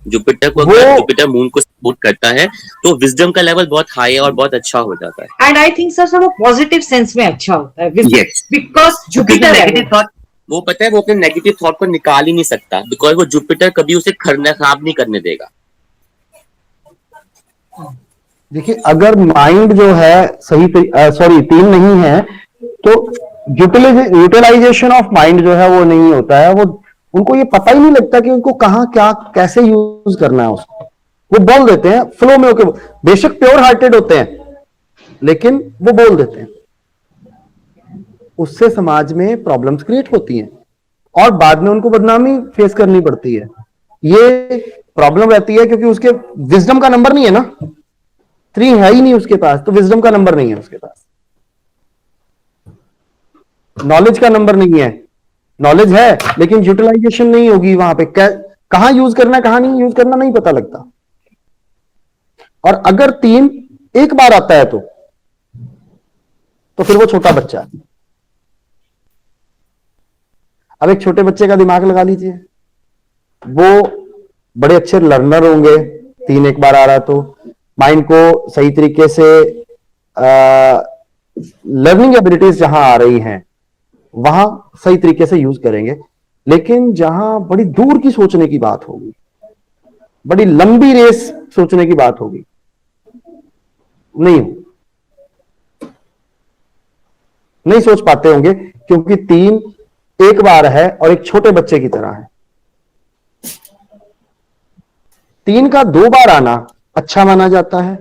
जुपिटर को अगर जुपिटर मून को सपोर्ट करता है तो विजडम का लेवल बहुत हाई है और बहुत अच्छा हो जाता है। एंड आई थिंक सर वो पॉजिटिव सेंस में अच्छा होता है, बिकॉज जुपिटर नेगेटिव थॉट, वो पता है वो अपने नेगेटिव थॉट को निकाल ही नहीं सकता, बिकॉज वो जुपिटर कभी उसे खराब नहीं करने देगा। देखिए अगर माइंड जो है सही 3 नहीं है तो यूटिलाइजेशन ऑफ माइंड जो है वो नहीं होता है। वो उनको ये पता ही नहीं लगता कि उनको कहां क्या कैसे यूज करना है उसको, वो बोल देते हैं फ्लो में होके। बेशक प्योर हार्टेड होते हैं लेकिन वो बोल देते हैं, उससे समाज में प्रॉब्लम्स क्रिएट होती हैं और बाद में उनको बदनामी फेस करनी पड़ती है। ये प्रॉब्लम रहती है क्योंकि उसके विजडम का नंबर नहीं है ना, 3 है ही नहीं उसके पास, तो विजडम का नंबर नहीं है उसके पास, नॉलेज का नंबर नहीं है। नॉलेज है लेकिन यूटिलाइजेशन नहीं होगी वहां पे, कहां यूज करना है कहां नहीं यूज करना नहीं पता लगता। और अगर 3 एक बार आता है तो फिर वो छोटा बच्चा है। अब एक छोटे बच्चे का दिमाग लगा लीजिए, वो बड़े अच्छे लर्नर होंगे, 3 एक बार आ रहा है तो माइंड को सही तरीके से लर्निंग एबिलिटीज जहां आ रही हैं वहां सही तरीके से यूज करेंगे। लेकिन जहां बड़ी दूर की सोचने की बात होगी, बड़ी लंबी रेस सोचने की बात होगी, नहीं सोच पाते होंगे, क्योंकि 3 एक बार है और एक छोटे बच्चे की तरह है। 3 का 2 बार आना अच्छा माना जाता है,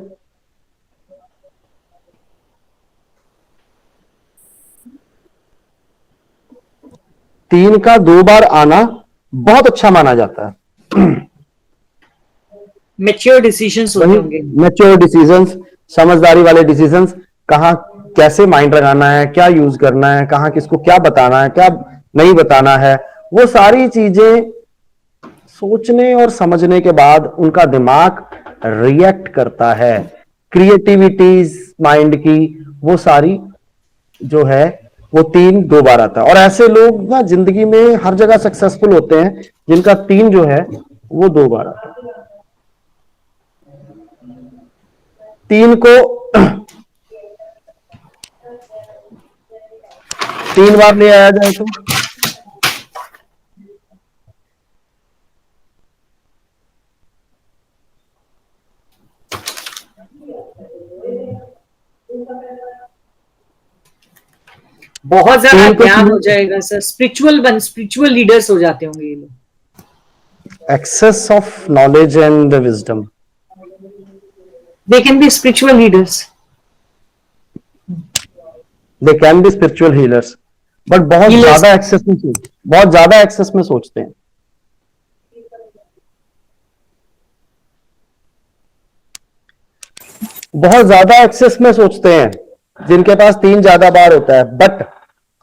3 का 2 बार आना बहुत अच्छा माना जाता है। मेच्योर डिसीजंस होते होंगे। मैच्योर डिसीजंस, समझदारी वाले डिसीजंस, कहां कैसे माइंड लगाना है, क्या यूज करना है, कहां किसको क्या बताना है, क्या नहीं बताना है, वो सारी चीजें सोचने और समझने के बाद उनका दिमाग रिएक्ट करता है। क्रिएटिविटीज माइंड की वो सारी जो है वो 3 2 बार आता है। और ऐसे लोग ना जिंदगी में हर जगह सक्सेसफुल होते हैं जिनका 3 जो है वो 2 बार आता है। 3 को 3 बार ले आया जाए तो बहुत ज्यादा 3 को ज्ञान हो जाएगा सर, स्पिरिचुअल लीडर्स हो जाते होंगे ये लोग। Excess of knowledge and wisdom, they can be spiritual leaders. They can be spiritual healers, but बहुत ज्यादा एक्सेस में बहुत ज्यादा एक्सेस में सोचते हैं। बहुत ज्यादा एक्सेस में सोचते हैं जिनके पास 3 ज्यादा बार होता है। बट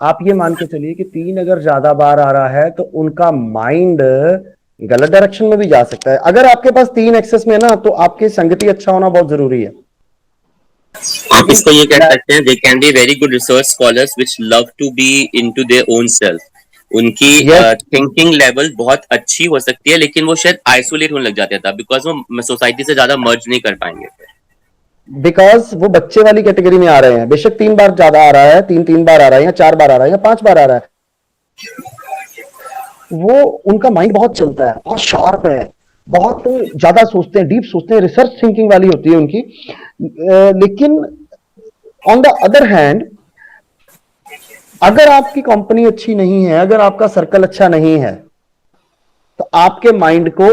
आप ये मान के चलिए कि 3 अगर ज्यादा बार आ रहा है तो उनका माइंड गलत डायरेक्शन में भी जा सकता है। अगर आपके पास 3 एक्सेस में ना, तो आपकी संगति अच्छा होना बहुत जरूरी है। आप इसको ये कह सकते हैं, they can be very good research scholars which love to be into their own self. उनकी थिंकिंग लेवल बहुत अच्छी हो सकती है, लेकिन वो शायद आइसोलेट होने लग जाते हैं बिकॉज वो सोसाइटी से ज्यादा मर्ज नहीं कर पाएंगे। बिकॉज वो बच्चे वाली कैटेगरी में आ रहे हैं। बेशक 3 बार ज्यादा आ रहा है, 3 बार आ रहा है, या 4 बार आ रहा है, या 5 बार आ रहा है, वो उनका माइंड बहुत चलता है, बहुत शार्प है, बहुत ज्यादा सोचते हैं, डीप सोचते हैं, रिसर्च थिंकिंग वाली होती है उनकी। लेकिन ऑन द अदर हैंड, अगर आपकी कंपनी अच्छी नहीं है, अगर आपका सर्कल अच्छा नहीं है, तो आपके माइंड को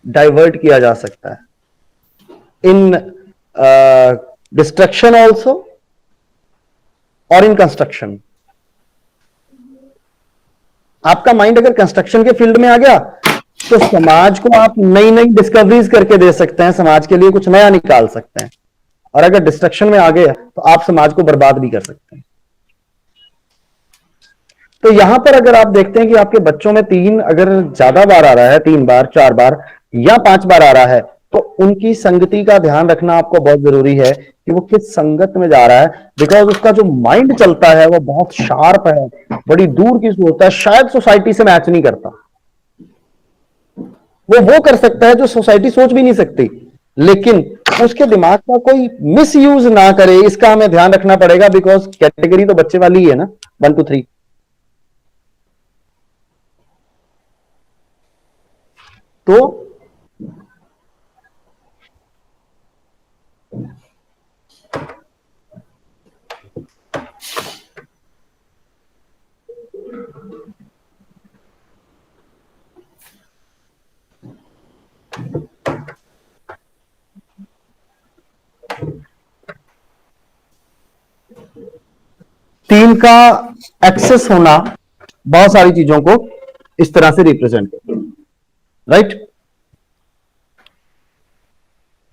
डाइवर्ट किया जा सकता है इन डिस्ट्रक्शन ऑल्सो और इन कंस्ट्रक्शन। आपका माइंड अगर कंस्ट्रक्शन के फील्ड में आ गया तो समाज को आप नई नई डिस्कवरीज करके दे सकते हैं, समाज के लिए कुछ नया निकाल सकते हैं। और अगर डिस्ट्रक्शन में आ गया तो आप समाज को बर्बाद भी कर सकते हैं। तो यहां पर अगर आप देखते हैं कि आपके बच्चों में 3 अगर ज्यादा बार आ रहा है, 3 बार, 4 बार या 5 बार आ रहा है, तो उनकी संगति का ध्यान रखना आपको बहुत जरूरी है कि वो किस संगत में जा रहा है। बिकॉज उसका जो माइंड चलता है वो बहुत शार्प है, बड़ी दूर की सोच है, शायद सोसाइटी से मैच नहीं करता। वो कर सकता है जो सोसाइटी सोच भी नहीं सकती, लेकिन उसके दिमाग का कोई मिस यूज ना करे, इसका हमें ध्यान रखना पड़ेगा। बिकॉज कैटेगरी तो बच्चे वाली ही है ना, 1 to 3। तो तीन का एक्सेस होना बहुत सारी चीजों को इस तरह से रिप्रेजेंट करता है, राइट।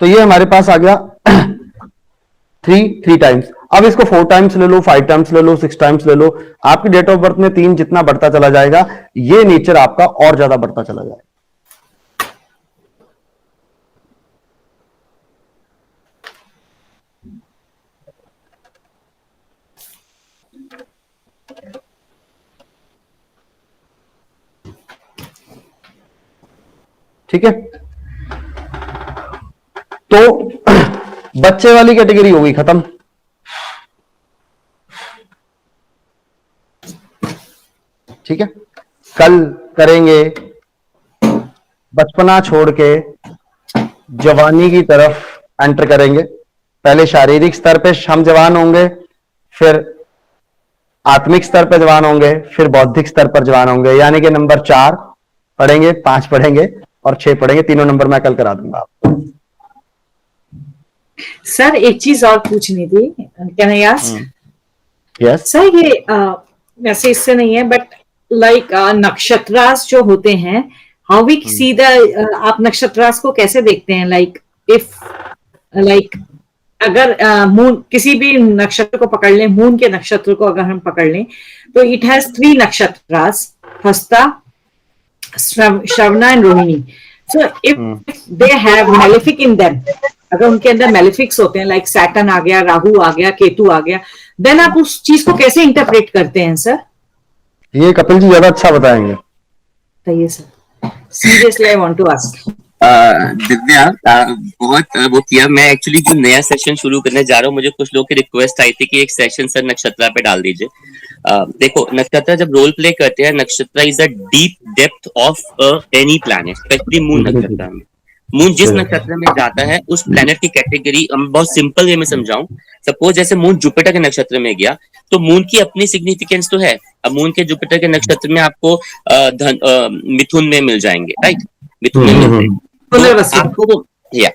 तो ये हमारे पास आ गया 3 टाइम्स। अब इसको 4 टाइम्स ले लो, 5 टाइम्स ले लो, 6 टाइम्स ले लो। आपकी डेट ऑफ बर्थ में 3 जितना बढ़ता चला जाएगा, ये नेचर आपका और ज्यादा बढ़ता चला जाएगा। ठीक है, तो बच्चे वाली कैटेगरी हो गई खत्म। ठीक है, कल करेंगे बचपना छोड़ के जवानी की तरफ एंटर करेंगे। पहले शारीरिक स्तर पे हम जवान होंगे, फिर आत्मिक स्तर पर जवान होंगे, फिर बौद्धिक स्तर पर जवान होंगे। यानी कि नंबर 4 पढ़ेंगे, 5 पढ़ेंगे और 6 पढ़ेंगे। तीनों नंबर मैं कल करा दूंगा आपको। सर एक चीज और पूछनी थी, can I ask? Yes sir ये वैसे इससे नहीं है, बट लाइक नक्षत्रास जो होते हैं, हाउ वी सी द, आप नक्षत्रास को कैसे देखते हैं? लाइक इफ लाइक अगर मून, किसी भी नक्षत्र को पकड़ लें, मून के नक्षत्र को अगर हम पकड़ लें, तो इट हैज 3 नक्षत्रास, Hasta, Shravana and Rohini. So if they have malefic in them, अगर उनके अंदर मेलेफिक्स होते हैं, लाइक सैटर्न आ गया, राहु आ गया, केतु आ गया, देन आप उस चीज को कैसे इंटरप्रेट करते हैं सर? ये कपिल जी ज्यादा अच्छा बताएंगे। बताइए sir, seriously I want to ask. Divya, बहुत वो किया। मैं एक्चुअली जो नया सेशन शुरू करने जा रहा हूँ, मुझे कुछ लोग की रिक्वेस्ट आई थी कि एक सेशन सर नक्षत्र पे डाल दीजिए। देखो, नक्षत्र जब रोल प्ले करते हैं, नक्षत्र is a deep depth of any planet, specially moon नक्षत्र में। मून जिस नक्षत्र में जाता है, उस प्लैनेट की कैटेगरी हम बहुत सिंपल वे में समझाऊं। सपोज जैसे मून जुपिटर के नक्षत्र में गया, तो मून की अपनी सिग्निफिकेंस तो है। अब मून के जुपिटर के नक्षत्र में आपको मिथुन में मिल जाएंगे, राइट? मिथुन में मिलते हैं तो आपको वो, या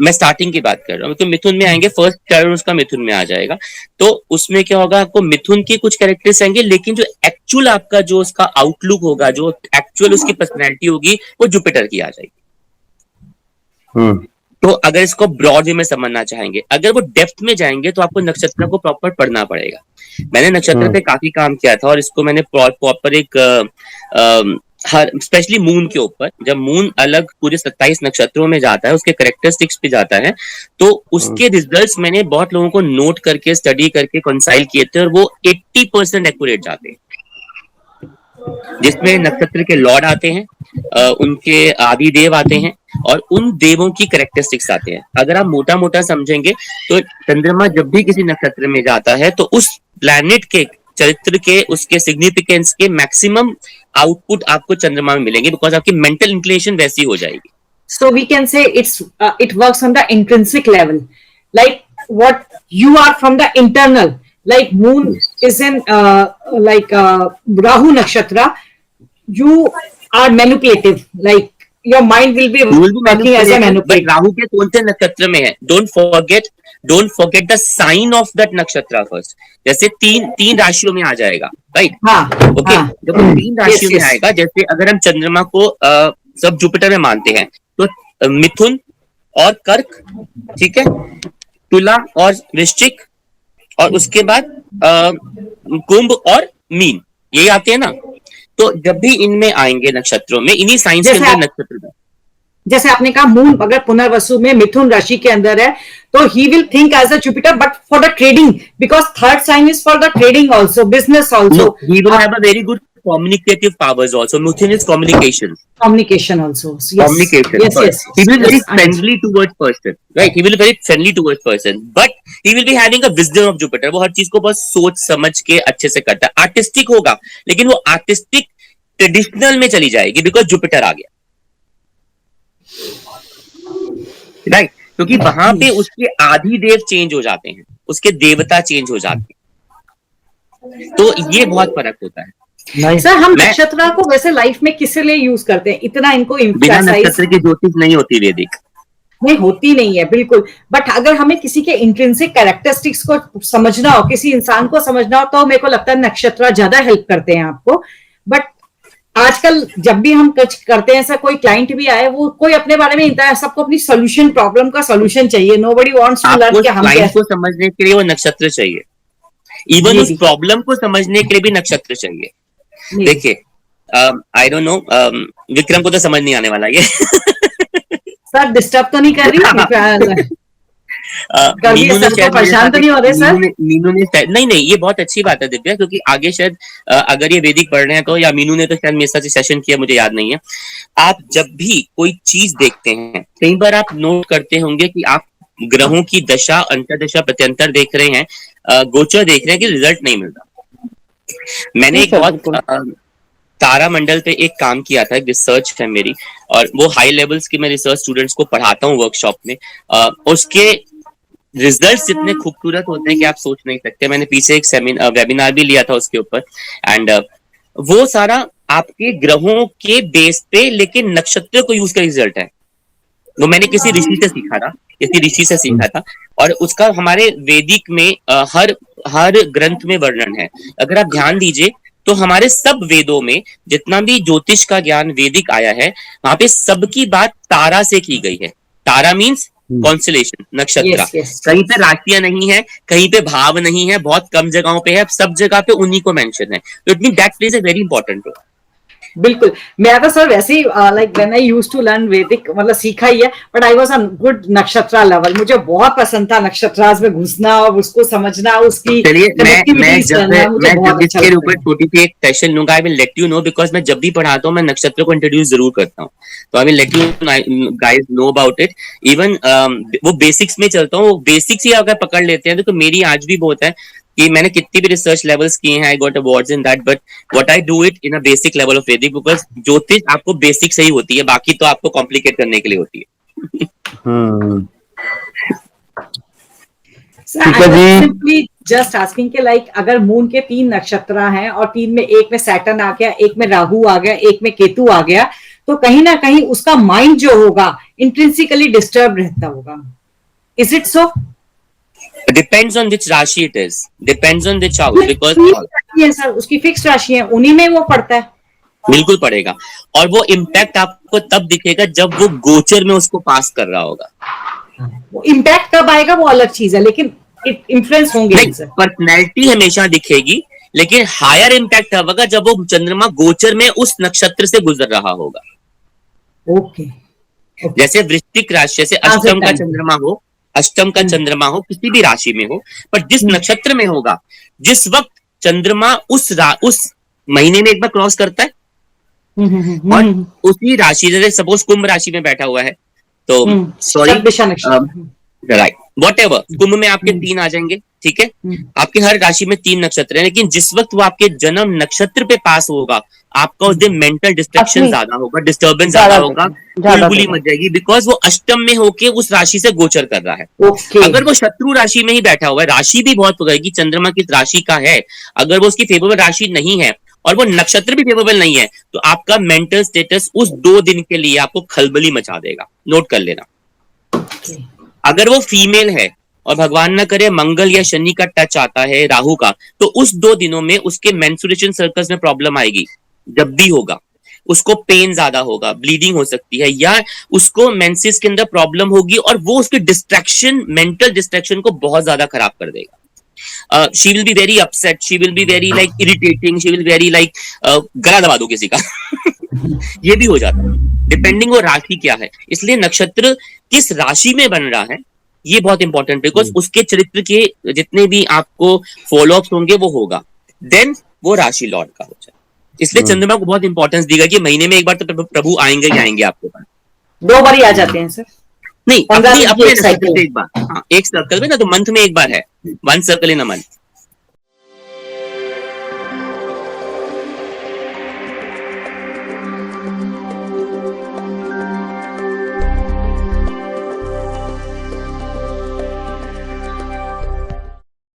मैं स्टार्टिंग की बात कर रहा हूँ, तो मिथुन में आएंगे, फर्स्ट टर्न उसका मिथुन में आ जाएगा। तो उसमें क्या होगा, आपको मिथुन के कुछ कैरेक्टर्स आएंगे, लेकिन जो एक्चुअल आपका जो उसका आउटलुक होगा, जो एक्चुअल उसकी पर्सनैलिटी होगी, वो जुपिटर की आ जाएगी। तो अगर इसको ब्रॉड वे में समझना चाहेंगे, अगर वो डेप्थ में जाएंगे, तो आपको नक्षत्र को प्रॉपर पढ़ना पड़ेगा। मैंने नक्षत्र पे काफी काम किया था, और इसको मैंने प्रॉपर एक हर स्पेशली मून के ऊपर, जब मून अलग पूरे 27 नक्षत्रों में जाता है, उसके करेक्टरिस्टिक्स पे जाता है, तो उसके रिजल्ट्स मैंने बहुत लोगों को नोट करके, स्टडी करके कंसाइल किए थे, और वो 80% एक्यूरेट जाते हैं। जिसमें नक्षत्र के लॉर्ड आते हैं, उनके आदि देव आते हैं, और उन देवों की करेक्टरिस्टिक्स आते हैं। अगर आप मोटा मोटा समझेंगे, तो चंद्रमा जब भी किसी नक्षत्र में जाता है, तो उस प्लैनेट के चरित्र के, उसके सिग्निफिकेंस के मैक्सिमम आउटपुट आपको चंद्रमा में मिलेंगे, बिकॉज आपकी मेंटल इंक्लिनेशन वैसी हो जाएगी। So we can say it works on the intrinsic level, like what you are from the internal. Like moon is in Rahu nakshatra, you are manipulative. Like your mind will be working as a manipulator. Rahu के कौन से नक्षत्र में है? Don't forget the sign of that nakshatra first. जैसे तीन राशियों में आ जाएगा, राइट? हाँ, ओके। जब वो 3 राशियों में आएगा, जैसे अगर हम चंद्रमा को सब जुपिटर में मानते हैं, तो मिथुन और कर्क, ठीक है, तुला और वृश्चिक, और उसके बाद कुंभ और मीन, ये आते हैं ना। तो जब भी इनमें आएंगे नक्षत्रों में, इन्हीं साइंस के अंदर नक्षत्र में, जैसे आपने कहा मून अगर पुनर्वसु में मिथुन राशि के अंदर है, तो he will think as a Jupiter, but for the trading, because third sign is for the trading also, business also. He will have a very good communicative powers also. Mithun is communication also. Yes. Communication. Yes. He will be very friendly towards person, right? He will be very friendly towards person, but he will be having a wisdom of Jupiter. वो हर चीज को बहुत सोच समझ के अच्छे से करता है। आर्टिस्टिक होगा, लेकिन वो आर्टिस्टिक ट्रेडिशनल में चली जाएगी, बिकॉज जुपिटर आ गया, राइट? क्योंकि वहां पे उसके आदि देव चेंज हो जाते हैं, उसके देवता चेंज हो जाते हैं, तो ये बहुत फर्क होता है। सर हम नक्षत्र को वैसे लाइफ में किस लिए यूज करते हैं? इतना इनको बिना नक्षत्र की ज्योतिष नहीं होती, वैदिक नहीं होती नहीं है, बिल्कुल। बट अगर हमें किसी के इंट्रिंसिक कैरेक्टरिस्टिक्स को समझना हो, किसी इंसान को समझना हो, तो मेरे को लगता है नक्षत्र ज्यादा हेल्प करते हैं आपको। बट आजकल जब भी हम कुछ करते हैं, ऐसा कोई क्लाइंट भी आए, वो कोई अपने बारे में नहीं, सबको अपनी सोल्यूशन, प्रॉब्लम का सोल्यूशन चाहिए। नोबडी वांट्स टू लर्न कि हम क्लाइंट को समझने के लिए वो नक्षत्र चाहिए, इवन उस प्रॉब्लम को समझने के लिए भी नक्षत्र चाहिए। देखिए, आई डोंट नो, विक्रम को तो समझ नहीं आने वाला ये। सर डिस्टर्ब तो नहीं कर रही? परेशान तो नहीं हो रहे सर? मीनू ने नहीं, ये बहुत अच्छी बात है दिव्या, क्योंकि आगे शायद अगर ये वैदिक पढ़ रहे हैं तो, या मीनू ने तो शायद मेरे साथ सेशन किया, मुझे याद नहीं है। आप जब भी कोई चीज देखते हैं, कई बार आप नोट करते होंगे कि आप ग्रहों की दशा, अंतर्दशा, प्रत्यंतर देख रहे हैं, गोचर देख रहे हैं, कि रिजल्ट नहीं मिलता। मैंने एक बहुत तारा मंडल पे एक काम किया था, एक रिसर्च है मेरी, और वो हाई लेवल्स की मैं रिसर्च स्टूडेंट्स को पढ़ाता हूँ वर्कशॉप में। उसके रिजल्ट्स इतने खूबसूरत होते हैं कि आप सोच नहीं सकते। मैंने पीछे एक वेबिनार भी लिया था उसके ऊपर, एंड वो सारा आपके ग्रहों के बेस पे लेकिन नक्षत्र को यूज कर रिजल्ट है। वो मैंने किसी ऋषि से सीखा था, किसी ऋषि से सीखा था, और उसका हमारे वैदिक में हर ग्रंथ में वर्णन है। अगर आप ध्यान दीजिए तो हमारे सब वेदों में जितना भी ज्योतिष का ज्ञान वैदिक आया है, वहां पे सबकी बात तारा से की गई है। तारा मीन्स कॉन्स्टलेशन, नक्षत्र। कहीं पे राशियां नहीं है, कहीं पे भाव नहीं है, बहुत कम जगहों पे है, सब जगह पे उन्हीं को मेंशन है। तो it mean that plays a very important role. बिल्कुल। मैं तो सर वैसे ही like when I used to learn Vedic, मतलब सीखा ही है, but I was on good nakshatra level. मुझे बहुत पसंद था नक्षत्रास में घुसना और उसको समझना, उसकी चलिए मैं जब अच्छा इसके ऊपर छोटी सी एक सेशन लूंगा, I will let you know, because मैं जब भी पढ़ाता हूँ मैं नक्षत्र को इंट्रोड्यूस जरूर करता हूँ। तो I will let you guys know about it. Even वो बेसिक्स में चलता हूँ, वो बेसिक्स ही अगर पकड़ लेते हैं तो मेरी आज भी बहुत है कि मैंने कितनी भी रिसर्च लेवल्स किए हैं, I got awards in that, but what I do it in a basic level of वैदिक, बिकॉज ज्योतिष आपको बेसिक से ही होती है, बाकी तो आपको कॉम्प्लिकेट करने के लिए होती है। ठीक है जी। सिंपली जस्ट आस्किंग के लाइक अगर मून के 3 नक्षत्र हैं और 3 में, एक में सैटर्न आ गया, एक में राहु आ गया, एक में केतु आ गया, तो कहीं ना कहीं उसका माइंड जो होगा इंट्रिंसिकली डिस्टर्ब रहता होगा। Is it so? Depends on which राशि it is, depends on which house, because sir उसकी फिक्स राशि है, उन्हीं में वो पड़ता है। बिल्कुल पड़ेगा, और वो इम्पैक्ट आपको तब दिखेगा जब वो गोचर में उसको पास कर रहा होगा। वो इम्पैक्ट कब आएगा वो अलग चीज है, लेकिन इन्फ्लुएंस होंगे। पर्सनैलिटी हमेशा दिखेगी, लेकिन हायर इम्पैक्ट तब होगा जब वो चंद्रमा गोचर में उस नक्षत्र से गुजर रहा होगा। ओके। जैसे वृश्चिक राशि, जैसे अष्टम का चंद्रमा हो, अष्टम का चंद्रमा हो किसी भी राशि में हो, पर जिस नक्षत्र में होगा, जिस वक्त चंद्रमा उस महीने में एक बार क्रॉस करता है, और उसी राशि, जैसे सपोज कुंभ राशि में बैठा हुआ है, तो सॉरी राइट वॉट एवर, कुंभ में आपके 3 आ जाएंगे, ठीक है, आपके हर राशि में 3 नक्षत्र हैं, लेकिन जिस वक्त वो आपके जन्म नक्षत्र पे पास होगा, आपका उस दिन मेंटल डिस्ट्रैक्शन ज्यादा होगा, डिस्टर्बेंस ज्यादा होगा, बुलबुली मच जाएगी, बिकॉज वो अष्टम में होके उस राशि से गोचर कर रहा है। अगर वो शत्रु राशि में ही बैठा हुआ है, राशि भी बहुत होगी, चंद्रमा किस राशि का है, अगर वो उसकी फेवरेबल राशि नहीं है और वो नक्षत्र भी फेवरेबल नहीं है, तो आपका मेंटल स्टेटस उस 2 दिन के लिए आपको खलबली मचा देगा। नोट कर लेना। अगर वो फीमेल है और भगवान न करे मंगल या शनि का टच आता है, राहु का, तो उस 2 दिनों में उसके मेंस्ट्रुएशन सर्कल्स में प्रॉब्लम आएगी। जब भी होगा उसको पेन ज्यादा होगा, ब्लीडिंग हो सकती है, या उसको मेंसेस के अंदर प्रॉब्लम होगी, और वो उसके डिस्ट्रैक्शन, मेंटल डिस्ट्रैक्शन को बहुत ज्यादा खराब कर देगा। she will be very upset, she will be very like irritating, she will be very like गला दबा दो किसी का ये भी हो जाता है, डिपेंडिंग वो राशि क्या है। इसलिए नक्षत्र किस राशि में बन रहा है ये बहुत इंपॉर्टेंट, बिकॉज उसके चरित्र के जितने भी आपको फॉलोअप्स होंगे वो होगा, देन वो राशि लॉर्ड का हो जाए। इसलिए चंद्रमा को बहुत इंपॉर्टेंस दी गई कि महीने में एक बार तो प्रभु आएंगे ही आएंगे आपके पास। 2 बार ही आ जाते हैं सर? नहीं, अपने नक्षत्र से एक बार, हाँ, एक सर्कल में ना, तो मंथ में एक बार है, 1 सर्कल इन अ मंथ।